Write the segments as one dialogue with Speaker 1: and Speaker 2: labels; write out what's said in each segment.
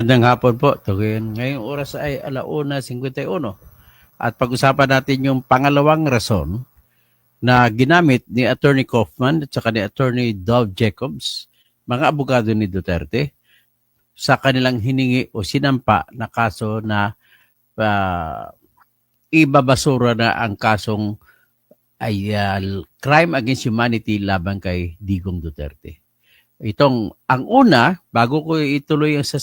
Speaker 1: Magandang hapon po, Tuguin. Ngayong oras ay 1:51 at pag-usapan natin yung pangalawang rason na ginamit ni Attorney Kaufman at saka ni Attorney Dove Jacobs, mga abogado ni Duterte, sa kanilang hiningi o sinampa na kaso na ibabasura na ang kasong ay crime against humanity laban kay Digong Duterte. Ang una, bago ko ituloy ang sa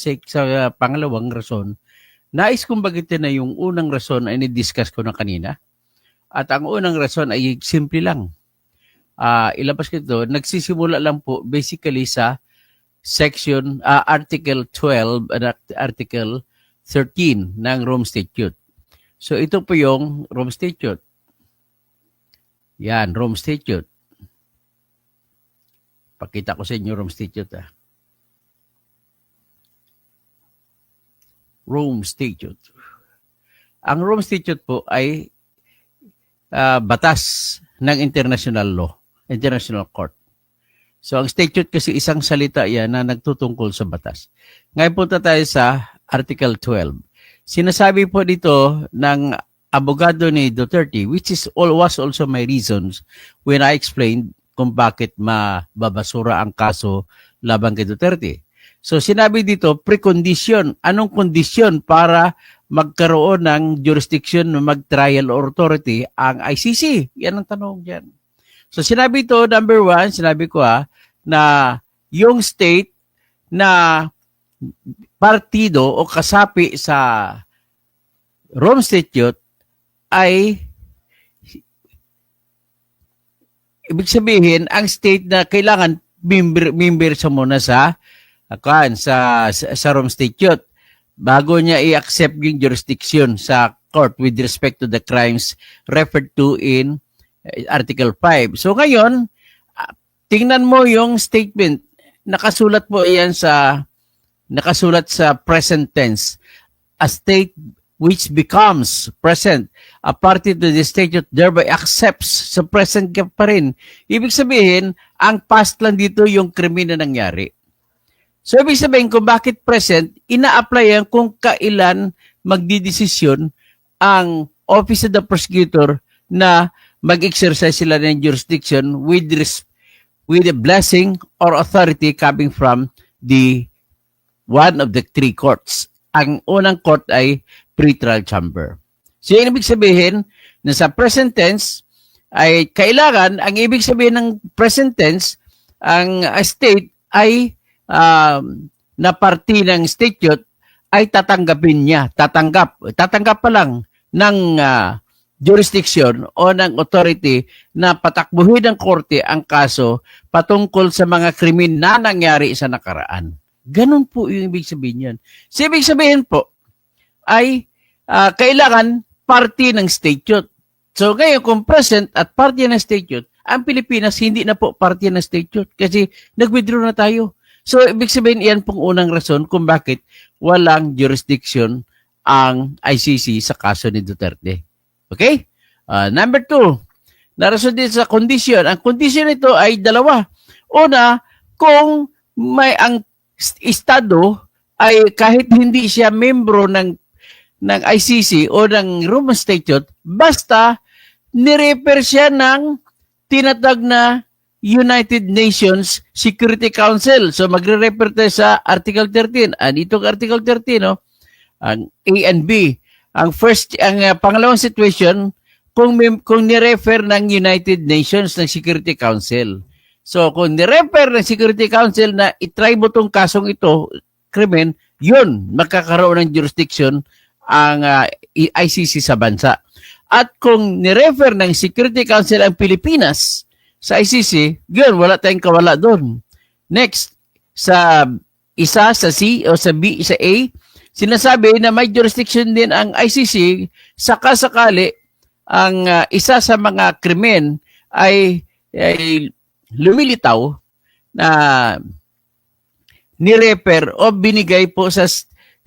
Speaker 1: pangalawang rason, nais kong bagitin na yung unang rason ay ni-discuss ko na kanina. At ang unang rason ay simple lang. Ilabas ko ito, nagsisimula lang po basically sa section, Article 12 at Article 13 ng Rome Statute. So ito po yung Rome Statute. Yan, Rome Statute. Pakita ko sa inyo Rome Statute. Rome Statute. Ang Rome Statute po ay batas ng international law, international court. So ang statute kasi isang salita yan na nagtutungkol sa batas. Ngayon punta tayo sa Article 12. Sinasabi po dito ng abogado ni Duterte, which was also my reasons when I explained kung bakit mababasura ang kaso laban kay Duterte. So sinabi dito, precondition. Anong kondisyon para magkaroon ng jurisdiction mag-trial authority ang ICC? Yan ang tanong dyan. So sinabi ito, number one, sinabi ko na yung state na partido o kasapi sa Rome Statute ay ibig sabihin ang state na kailangan member sa muna sa Rome Statute bago niya i-accept yung jurisdiction sa court with respect to the crimes referred to in Article 5. So ngayon, tingnan mo yung statement. Nakasulat sa present tense. A state which becomes present, a party to the statute thereby accepts sa present ka pa rin. Ibig sabihin, ang past lang dito yung krimen na nangyari. So ibig sabihin kung bakit present, ina-apply yan kung kailan magdidesisyon ang Office of the Prosecutor na mag-exercise sila ng jurisdiction with a blessing or authority coming from the one of the three courts. Ang unang court ay pretrial chamber. So yung ibig sabihin na sa present tense ay kailangan, ang ibig sabihin ng present tense, ang state ay na party ng statute ay tatanggapin niya, tatanggap pa lang ng jurisdiction o ng authority na patakbuhin ng korte ang kaso patungkol sa mga krimen na nangyari sa nakaraan. Ganun po yung ibig sabihin yan. So, ibig sabihin po ay kailangan party ng statute. So ngayon kung present at party ng statute, ang Pilipinas hindi na po party ng statute kasi nag-withdraw na tayo. So ibig sabihin yan pong unang rason kung bakit walang jurisdiction ang ICC sa kaso ni Duterte. Okay? Number 2, narason din sa condition. Ang condition nito ay dalawa. Una, kung may ang estado ay kahit hindi siya membro ng ICC o ng Rome Statute, basta nirefer siya ng tinatag na United Nations Security Council. So magre-refer tayo sa Article 13. Itong Article 13, ang A and B. Ang pangalawang situation, kung nirefer ng United Nations ng Security Council. So kung nirefer ng Security Council na itry mo tong kasong ito, krimen, yun, magkakaroon ng jurisdiction ang ICC sa bansa. At kung nirefer ng Security Council ang Pilipinas sa ICC, yun, wala tayong kawala doon. Next, sa C o sa B, sa A, sinasabi na may jurisdiction din ang ICC sakasakali ang isa sa mga krimen ay lumilitaw na nirefer o binigay po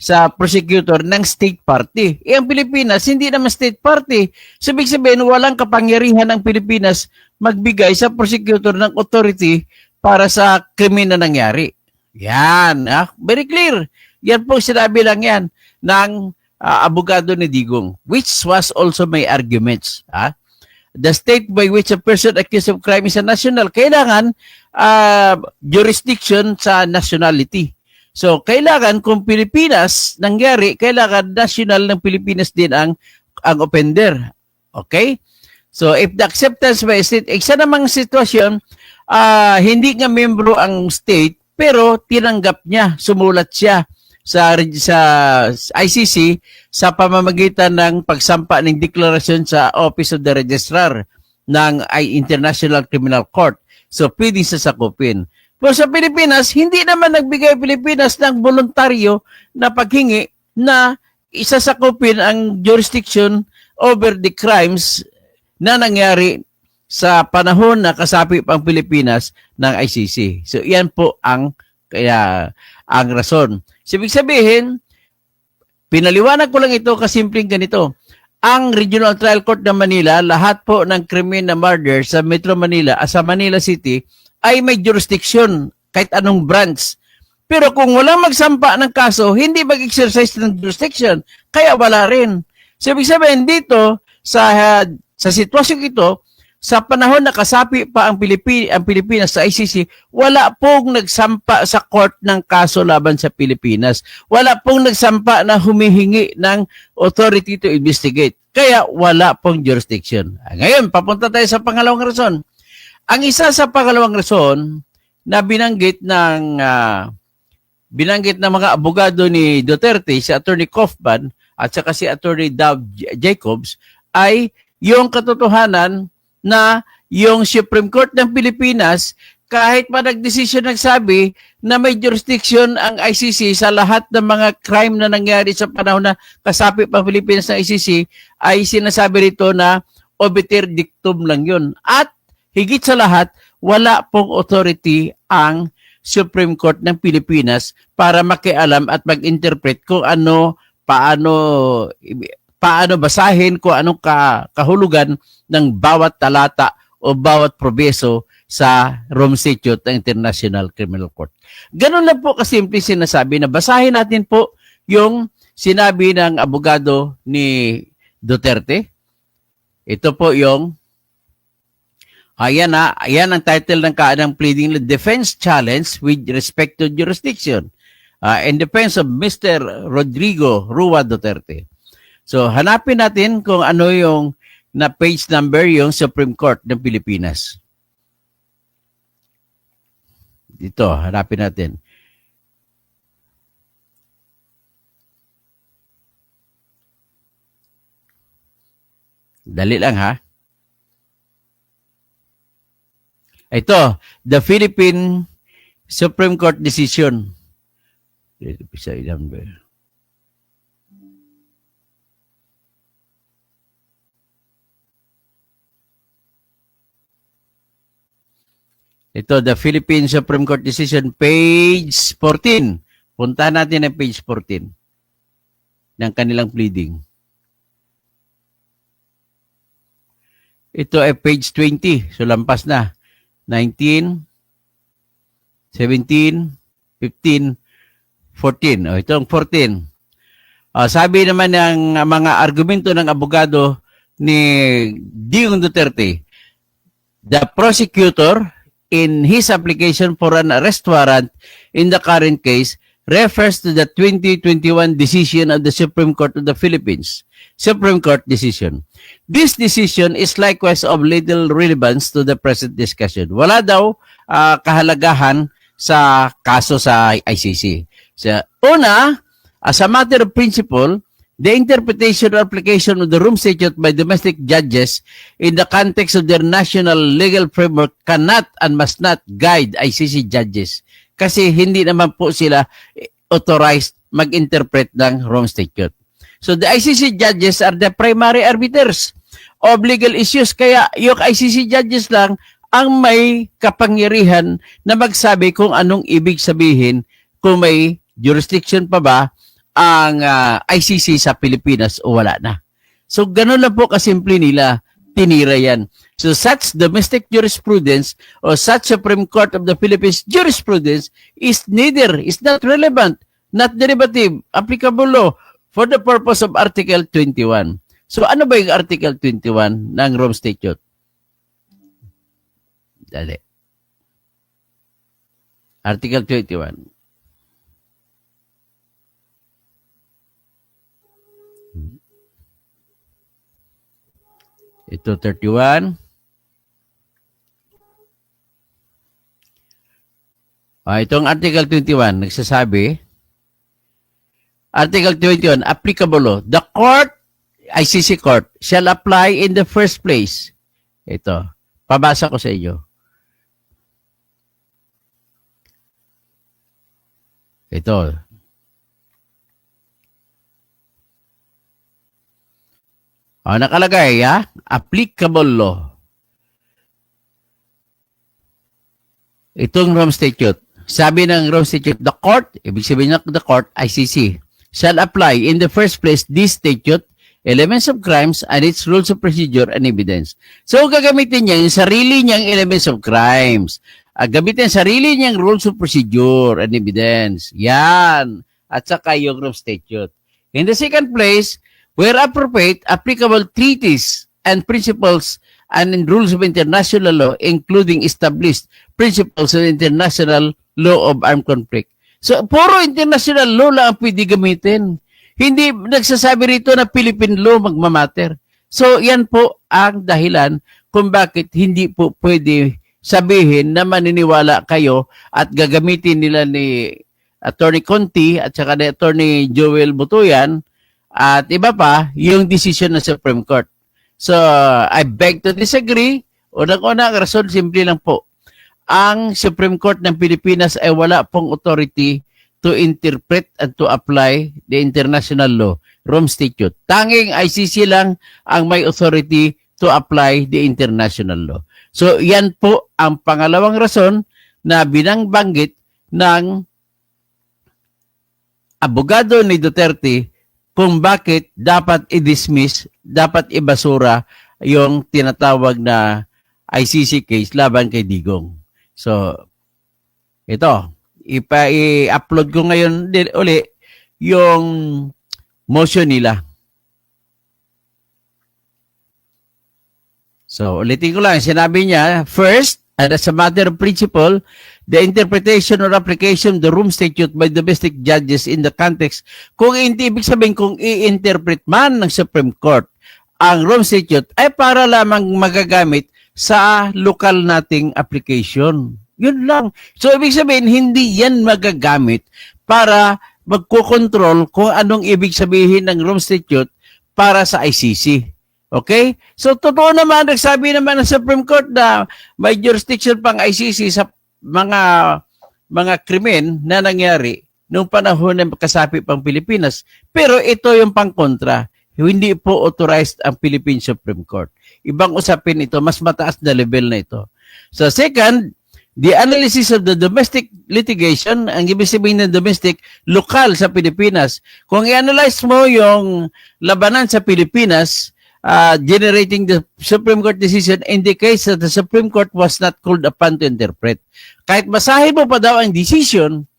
Speaker 1: sa prosecutor ng state party. Ang Pilipinas, hindi naman state party. So, ibig sabihin, walang kapangyarihan ng Pilipinas magbigay sa prosecutor ng authority para sa krimen na nangyari. Yan. Very clear. Yan po sinabi lang yan ng abogado ni Digong, which was also my arguments. The state by which a person accused of crime is a national, kailangan jurisdiction sa nationality. So, kailangan kung Pilipinas nangyari, kailangan national ng Pilipinas din ang offender. Okay? So, if the acceptance by state, isa namang sitwasyon, hindi nga membro ang state, pero tinanggap niya, sumulat siya sa ICC sa pamamagitan ng pagsampa ng deklarasyon sa Office of the Registrar ng International Criminal Court. So, pwede sasakupin. Pero sa Pilipinas, hindi naman nagbigay Pilipinas ng voluntaryo na paghingi na isasakupin ang jurisdiction over the crimes na nangyari sa panahon na kasapi pang Pilipinas ng ICC. So, yan po ang rason. So, ibig sabihin, pinaliwanag ko lang ito kasimpleng ganito. Ang Regional Trial Court ng Manila, lahat po ng krimen na murder sa Metro Manila, sa Manila City, ay may jurisdiction kahit anong branch. Pero kung walang magsampa ng kaso, hindi mag-exercise ng jurisdiction, kaya wala rin. So, ibig sabihin dito, sa sitwasyon ito, sa panahon na kasapi pa ang Pilipinas sa ICC, wala pong nagsampa sa court ng kaso laban sa Pilipinas. Wala pong nagsampa na humihingi ng authority to investigate. Kaya wala pong jurisdiction. Ngayon, papunta tayo sa pangalawang rason. Ang isa sa pangalawang rason na binanggit ng mga abogado ni Duterte, si Attorney Kaufman at saka si Attorney Dove Jacobs, ay yung katotohanan na yung Supreme Court ng Pilipinas, kahit pa nagdesisyon nagsabi na may jurisdiction ang ICC sa lahat ng mga crime na nangyari sa panahon na kasapi pa Pilipinas ng ICC, ay sinasabi rito na obiter dictum lang yun. At higit sa lahat, wala pong authority ang Supreme Court ng Pilipinas para makialam at mag-interpret kung paano basahin kung anong kahulugan ng bawat talata o bawat probeso sa Rome Statute ng International Criminal Court. Ganun lang po kasimple sinasabi na basahin natin po yung sinabi ng abogado ni Duterte. Ito po yung ayan ang title ng kaanang pleading, Defense Challenge with Respect to Jurisdiction in defense of Mr. Rodrigo Rua Duterte. So, hanapin natin kung ano yung na page number yung Supreme Court ng Pilipinas. Dito, hanapin natin. Dali lang ha. Ito, the Philippine Supreme Court decision. Ito, the Philippine Supreme Court decision, page 14. Puntahan natin ang page 14 ng kanilang pleading. Ito ay page 20. So, lampas na. 19, 17, 15, 14. O, itong 14. Sabi naman ng mga argumento ng abogado ni Digong Duterte, the prosecutor in his application for an arrest warrant in the current case refers to the 2021 decision of the Supreme Court of the Philippines. Supreme Court decision. This decision is likewise of little relevance to the present discussion. Wala daw kahalagahan sa kaso sa ICC. So, una, as a matter of principle, the interpretation or application of the Rome Statute by domestic judges in the context of their national legal framework cannot and must not guide ICC judges. Kasi hindi naman po sila authorized mag-interpret ng Rome Statute. So the ICC judges are the primary arbiters of legal issues. Kaya yung ICC judges lang ang may kapangyarihan na magsabi kung anong ibig sabihin, kung may jurisdiction pa ba ang ICC sa Pilipinas o wala na. So, ganun lang po kasimple nila, tinira yan. So, such domestic jurisprudence or such Supreme Court of the Philippines jurisprudence is not relevant not derivative, applicable law for the purpose of Article 21. So ano ba yung Article 21 ng Rome Statute? Dali. Article 21. Ito 31. Itong Article 21, nagsasabi, Article 21, applicable law. The court, ICC court, shall apply in the first place. Ito, pabasa ko sa inyo. Ito. Nakalagay, applicable law. Itong Rome Statute. Sabi ng Rome Statute, the court, ibig sabihin ng the court, ICC, shall apply in the first place this statute, elements of crimes, and its rules of procedure and evidence. So, gagamitin niya yung sarili niyang elements of crimes. Gamitin sarili niyang rules of procedure and evidence. Yan. At saka yung Rome Statute. In the second place, where appropriate, applicable treaties and principles and rules of international law, including established principles of international law of armed conflict. So, puro international law lang ang pwede gamitin. Hindi nagsasabi rito na Philippine law magmamatter. So, yan po ang dahilan kung bakit hindi po pwede sabihin na maniniwala kayo at gagamitin nila ni Attorney Conti at saka ni Attorney Joel Butuyan at iba pa yung decision ng Supreme Court. So, I beg to disagree. Unang-una, ang rason, simple lang po. Ang Supreme Court ng Pilipinas ay wala pong authority to interpret and to apply the international law, Rome Statute. Tanging ICC lang ang may authority to apply the international law. So, yan po ang pangalawang rason na binangbanggit ng abogado ni Duterte kung bakit dapat i-dismiss, dapat ibasura yung tinatawag na ICC case laban kay Digong. So, ito, i-upload ko ngayon uli yung motion nila. So, ulitin ko lang, sinabi niya, first, and as a matter of principle, the interpretation or application of the Rome Statute by domestic judges in the context, kung hindi ibig sabihin kung i-interpret man ng Supreme Court ang Rome Statute, ay para lamang magagamit sa lokal nating application. Yun lang. So, ibig sabihin, hindi yan magagamit para magkokontrol kung anong ibig sabihin ng Rome Statute para sa ICC. Okay? So, totoo naman, nagsabi naman ng Supreme Court na may jurisdiction pang ICC sa mga krimen na nangyari noong panahon ng kasapi pang Pilipinas. Pero ito yung pangkontra. Hindi po authorized ang Philippine Supreme Court. Ibang usapin ito, mas mataas na level na ito. So, second, the analysis of the domestic litigation, ang ibig sabihin ng domestic, lokal sa Pilipinas. Kung i-analyze mo yung labanan sa Pilipinas, generating the Supreme Court decision indicates that the Supreme Court was not called upon to interpret. Kahit basahin mo pa daw ang decision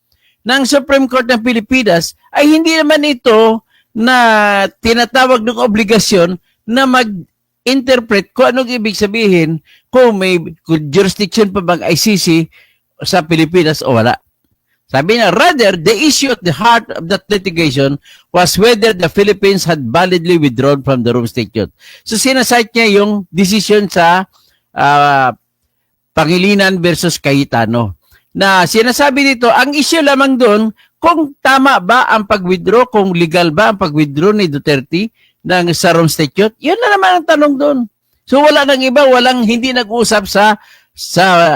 Speaker 1: ng Supreme Court ng Pilipinas, ay hindi naman ito na tinatawag ng obligasyon na mag-interpret kung anong ibig sabihin kung may jurisdiction pa bang ICC sa Pilipinas o wala. Sabi niya, rather, the issue at the heart of that litigation was whether the Philippines had validly withdrawn from the Rome Statute. So, sinasite niya yung decision sa Pangilinan versus Cayetano. Na sinasabi dito, ang issue lamang doon, kung tama ba ang pag-withdraw, kung legal ba ang pag-withdraw ni Duterte ng sa Rome Statute, yun na naman ang tanong doon. So, wala nang iba, hindi nag-usap sa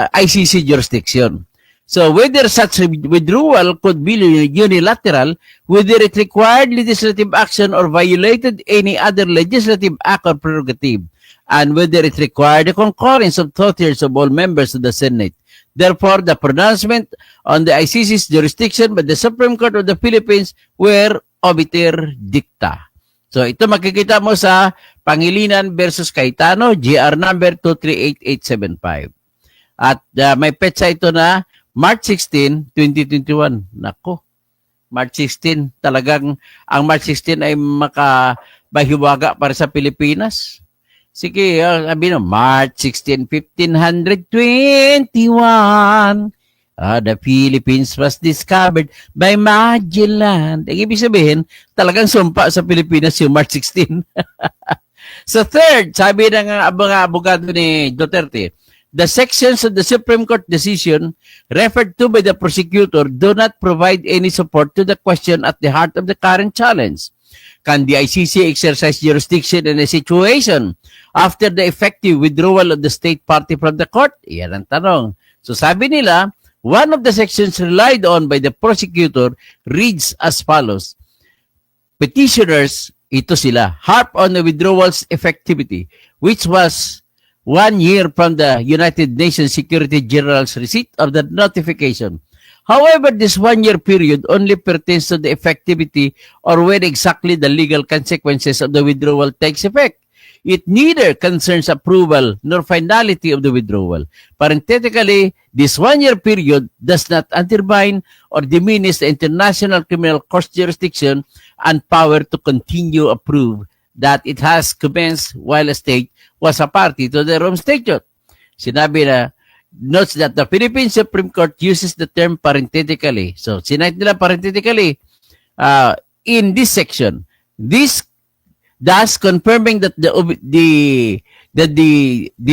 Speaker 1: ICC jurisdiction. So, whether such withdrawal could be unilateral, whether it required legislative action or violated any other legislative act or prerogative, and whether it required the concurrence of 2/3 of all members of the Senate. Therefore, the pronouncement on the ICC's jurisdiction by the Supreme Court of the Philippines were obiter dicta. So, ito makikita mo sa Pangilinan versus Cayetano, GR number 238875. At may petsa ito na March 16, 2021. Nako. March 16, talagang ang March 16 ay makabahiwaga para sa Pilipinas. Sige, sabi no, March 16, 1521, the Philippines was discovered by Magellan. Ang ibig sabihin, talagang sumpa sa Pilipinas yung March 16. So third, sabi ng mga abogado ni Duterte, the sections of the Supreme Court decision referred to by the prosecutor do not provide any support to the question at the heart of the current challenge. Can the ICC exercise jurisdiction in a situation after the effective withdrawal of the state party from the court? Yan ang tanong. So sabi nila, one of the sections relied on by the prosecutor reads as follows. Petitioners, ito sila, harp on the withdrawal's effectivity, which was 1 year from the United Nations Security General's receipt of the notification. However, this 1-year period only pertains to the effectivity or when exactly the legal consequences of the withdrawal takes effect. It neither concerns approval nor finality of the withdrawal. Parenthetically, this 1-year period does not undermine or diminish the International Criminal Court's jurisdiction and power to continue approve that it has commenced while a state was a party to the Rome Statute. Sinabi na, notes that the Philippine Supreme Court uses the term parenthetically. So, sinite nila parenthetically in this section. This thus confirming that the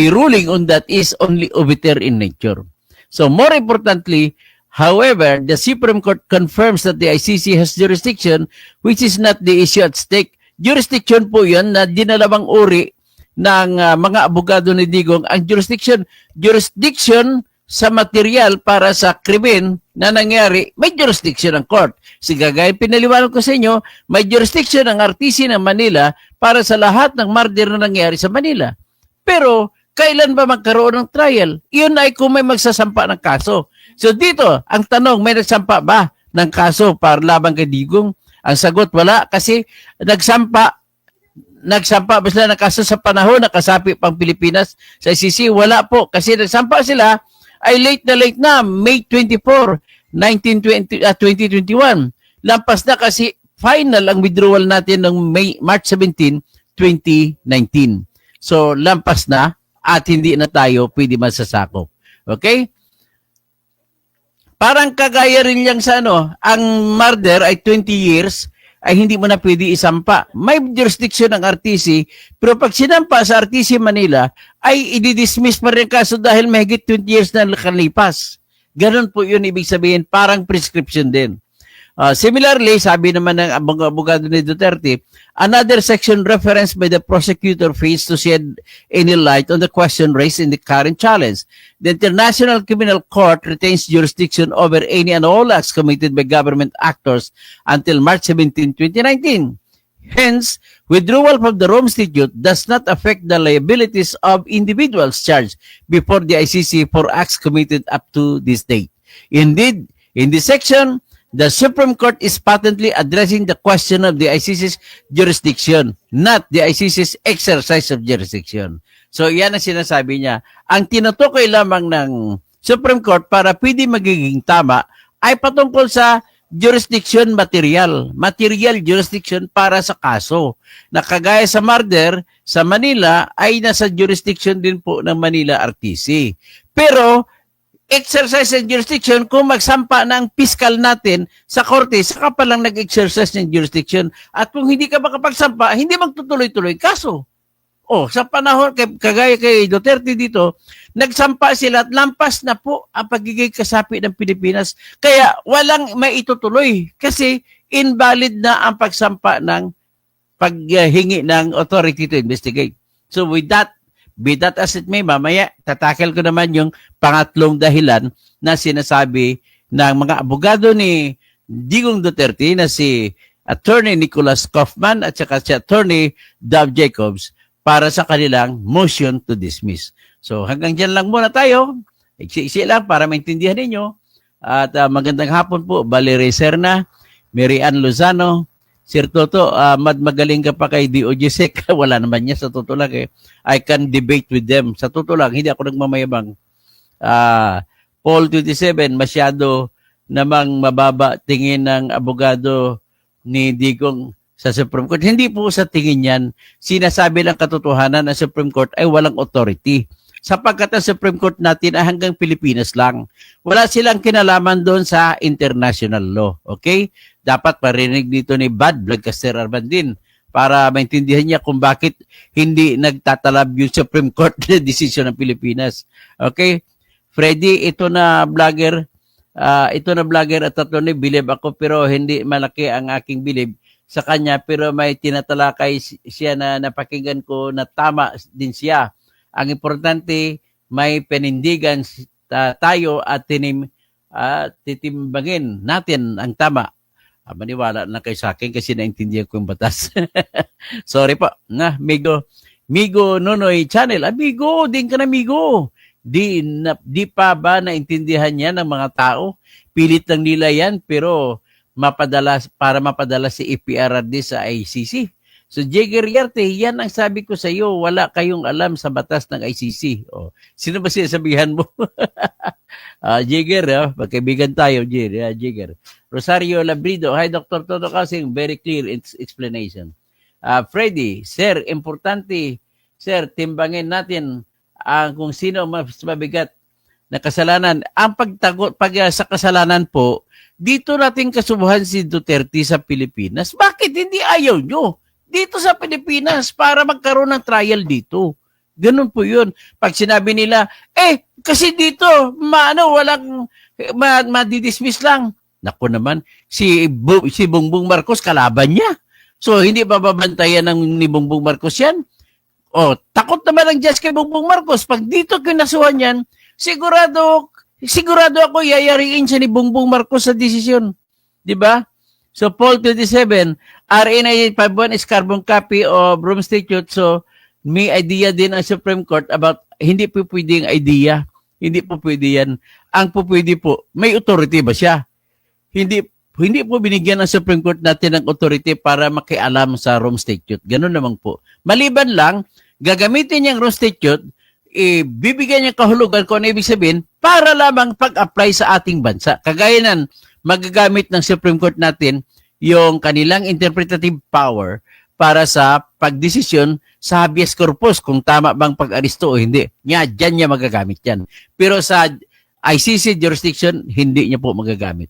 Speaker 1: ruling on that is only obiter in nature. So, more importantly, however, the Supreme Court confirms that the ICC has jurisdiction, which is not the issue at stake. Jurisdiction po yan na dinalawang uri ng mga abogado ni Digong. Ang jurisdiction sa material para sa krimen na nangyari, may jurisdiction ng court. Sigagay, pinaliwanag ko sa inyo, may jurisdiction ng RTC ng Manila para sa lahat ng murder na nangyari sa Manila. Pero, kailan ba magkaroon ng trial? Iyon ay kung may magsasampa ng kaso. So dito, ang tanong, may nagsampa ba ng kaso para laban kay Digong? Ang sagot, wala. Kasi nagsampa ba sila ng kaso sa panahon na kasapi pang Pilipinas sa ICC? Wala po. Kasi nagsampa sila ay late na, May 24, 2021. Lampas na kasi final ang withdrawal natin ng March 17, 2019. So, lampas na at hindi na tayo pwede masasakop. Okay? Parang kagaya rin yang sa ang murder ay 20 years, ay hindi mo na pwede isampa. May jurisdiction ng RTC, pero pag sinampa sa RTC Manila, ay i-dismiss pa rin kaso dahil mahigit 20 years na nakalipas. Ganon po yun ibig sabihin, parang prescription din. Similarly, sabi naman ng abogado ni Duterte, another section referenced by the prosecutor fails to shed any light on the question raised in the current challenge. The International Criminal Court retains jurisdiction over any and all acts committed by government actors until March 17, 2019. Hence, withdrawal from the Rome Statute does not affect the liabilities of individuals charged before the ICC for acts committed up to this date. Indeed, in this section, the Supreme Court is patently addressing the question of the ICC's jurisdiction, not the ICC's exercise of jurisdiction. So, yan ang sinasabi niya. Ang tinutukoy lamang ng Supreme Court para pwede magiging tama ay patungkol sa jurisdiction material jurisdiction para sa kaso. Nakagaya sa murder, sa Manila ay nasa jurisdiction din po ng Manila RTC. Pero, exercise ng jurisdiction kung magsampa ng piskal natin sa korte, saka pa lang nag-exercise ng jurisdiction. At kung hindi ka makapagsampa, hindi magtutuloy-tuloy kaso. Sa panahon, kagaya kay Duterte dito, nagsampa sila at lampas na po ang pagiging kasapi ng Pilipinas. Kaya walang maitutuloy kasi invalid na ang pagsampa ng paghingi ng authority to investigate. So with that, be that as it may, mamaya tatakel ko naman yung pangatlong dahilan na sinasabi ng mga abogado ni Digong Duterte na si Attorney Nicholas Kaufman at saka si Attorney Dov Jacobs para sa kanilang motion to dismiss. So hanggang dyan lang muna tayo. Iksi-iksi lang para maintindihan ninyo. At magandang hapon po, Valerie Serna, Mary Ann Lozano, Sir Toto, magaling ka pa kay DOJ-SEC. Wala naman niya sa totoo lang eh. I can debate with them. Sa totoo lang, hindi ako nagmamayabang. Paul 27, masyado namang mababa tingin ng abogado ni Digong sa Supreme Court. Hindi po sa tingin yan. Sinasabi lang katotohanan ng Supreme Court ay walang authority. Sapagkat ang Supreme Court natin ay hanggang Pilipinas lang. Wala silang kinalaman doon sa international law. Okay? Dapat parinig dito ni Bad Vlogcaster Armandin para maintindihan niya kung bakit hindi nagtatalab yung Supreme Court na desisyon ng Pilipinas. Okay? Freddy, ito na vlogger at attorney, bilib ako pero hindi malaki ang aking bilib sa kanya, pero may tinatalakay siya na napakinggan ko na tama din siya. Ang importante, may penindigan tayo at titimbangin natin ang tama. Maniwala na kayo sa akin kasi naintindihan ko yung batas. Sorry po. Migo Nonoy Channel. Amigo, din ka na Migo. Di pa ba naintindihan niya ng mga tao? Pilit lang nila yan pero para mapadala si EPRD sa ICC. So, Jigger Yarte, yan ang sabi ko sa iyo, wala kayong alam sa batas ng ICC. Oh, sino ba sinasabihan mo? Jigger, magkaibigan tayo, Jigger. Rosario Labrido, hi Dr. Todo Kasing, very clear explanation. Freddy, sir, importante, sir, timbangin natin kung sino mas mabigat na kasalanan. Ang sa kasalanan po, dito natin kasubuhan si Duterte sa Pilipinas. Bakit hindi ayaw nyo? Dito sa Pilipinas para magkaroon ng trial dito. Ganun po yun. Pag sinabi nila, kasi dito, walang, madidismiss lang. Naku naman, si Bongbong Marcos kalaban niya. So, hindi bababantayan ni Bongbong Marcos yan? Takot naman ang judge kay Bongbong Marcos. Pag dito kinasuhan yan, sigurado ako yayariin siya ni Bongbong Marcos sa desisyon. Diba? So, Paul 27, RA 9851 is carbon copy of Rome Statute. So, may idea din ang Supreme Court about hindi po pwedeng idea. Hindi po pwede yan. Ang po pwede po, may authority ba siya? Hindi po binigyan ng Supreme Court natin ng authority para makialam sa Rome Statute. Ganun naman po. Maliban lang, gagamitin niyang Rome Statute, bibigyan niya kahulugan kung ano ibig sabihin para lamang pag-apply sa ating bansa. Kagaya nan, magagamit ng Supreme Court natin yung kanilang interpretative power para sa pagdesisyon sa habeas corpus kung tama bang pag-aristo o hindi. Diyan niya magagamit yan. Pero sa ICC jurisdiction, hindi niya po magagamit.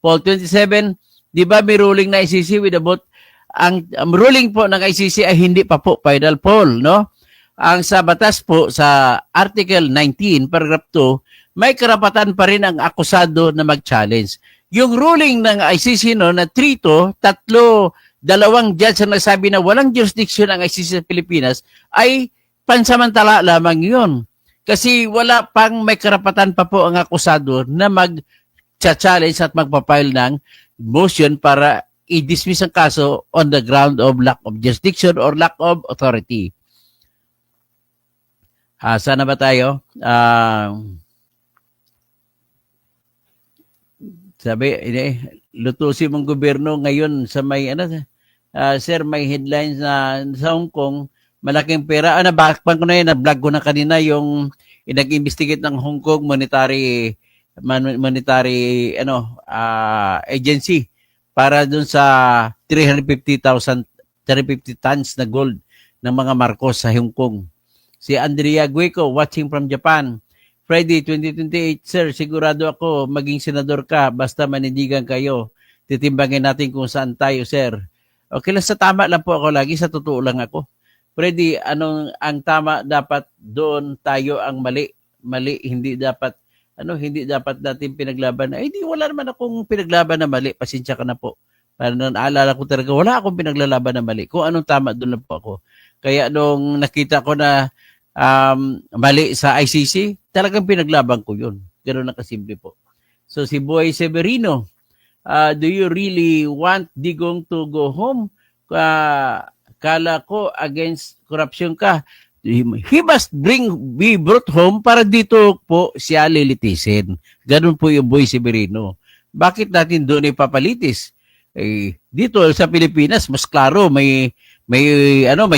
Speaker 1: Paul 27, di ba may ruling na ICC with about ang ruling po ng ICC ay hindi pa po final poll, no? Ang sa batas po sa Article 19, paragraph 2, may karapatan pa rin ang akusado na mag-challenge. Yung ruling ng ICC no, na 3-2, dalawang judge na nagsabi na walang jurisdiction ang ICC sa Pilipinas, ay pansamantala lamang yun. Kasi wala pang may karapatan pa po ang akusado na mag-challenge at magpapile ng motion para i-dismiss ang kaso on the ground of lack of jurisdiction or lack of authority. Sana ba tayo? Sabi, lutusin mong gobyerno ngayon sa may, sir, may headlines na sa Hong Kong, malaking pera. Nabakpan ko na yun, na-vlog ko na kanina yung nag-investigate ng Hong Kong monetary agency para dun sa 350 tons na gold ng mga Marcos sa Hong Kong. Si Andrea Guico, watching from Japan. Friday, 2028, sir, sigurado ako maging senador ka basta manindigan kayo. Titimbangin natin kung saan tayo, sir. Okay lang, sa tama lang po ako lagi, sa totoo lang ako. Freddy, ang tama dapat doon tayo ang mali. Mali, hindi dapat natin pinaglaban. Di wala naman akong pinaglaban na mali. Pasensya ka na po. Para naalala ko talaga, wala akong pinaglalaban na mali. Kung anong tama, doon lang po ako. Kaya nung nakita ko na mali sa ICC, talagang pinaglaban ko yun. Ganoon na kasimple po. So si Boy Severino, do you really want Digong to go home? Kala ko against corruption ka. He must be brought home para dito po siya lilitisin. Ganun po yung Boy Severino. Bakit natin doon ipapalitis? Dito sa Pilipinas, mas klaro, may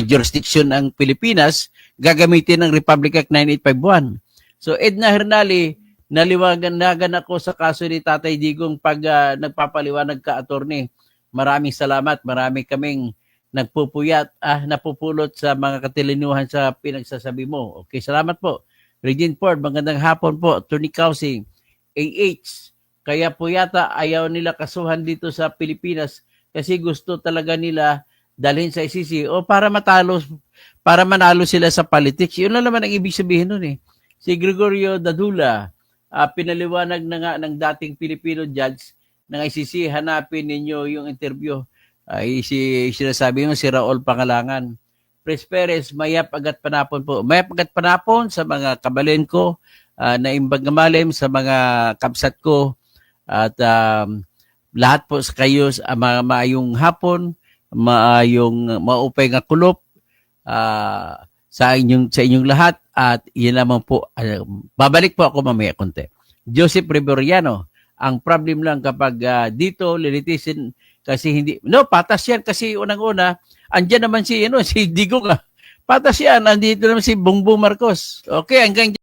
Speaker 1: jurisdiction ang Pilipinas, gagamitin ng Republic Act 9851. So Edna Hernali, naliwanagan ako sa kaso ni Tatay Digong pag nagpapaliwanag ka, attorney. Maraming salamat. Marami kaming napupulot sa mga katilinuhan sa pinagsasabi mo. Okay, salamat po. Regine Ford, magandang hapon po. Attorney Kausing, AH, kaya po yata ayaw nila kasuhan dito sa Pilipinas kasi gusto talaga nila dalhin sa ICC o para manalo sila sa politics. Yun lang naman ang ibig sabihin nun eh. Si Gregorio Dadula, pinaliwanag na nga ng dating Filipino judge ng ICC, hanapin ninyo yung interview. Sinasabi mo si Raul Pangalangan. Pres Perez, mayap agad panapon po. Mayap agad panapon sa mga kabalin ko, na imbag malim sa mga kapsat ko, at lahat po sa kayo, maayong hapon, maayong maupay nga kulop sa inyong lahat, at yun lamang po. Babalik po ako mamaya konti. Joseph Riveriano, ang problem lang kapag dito lilitisin kasi hindi, patas yan kasi unang-una, andyan naman si Digo ka. Patas yan, andito naman si Bongbong Marcos. Okay, hanggang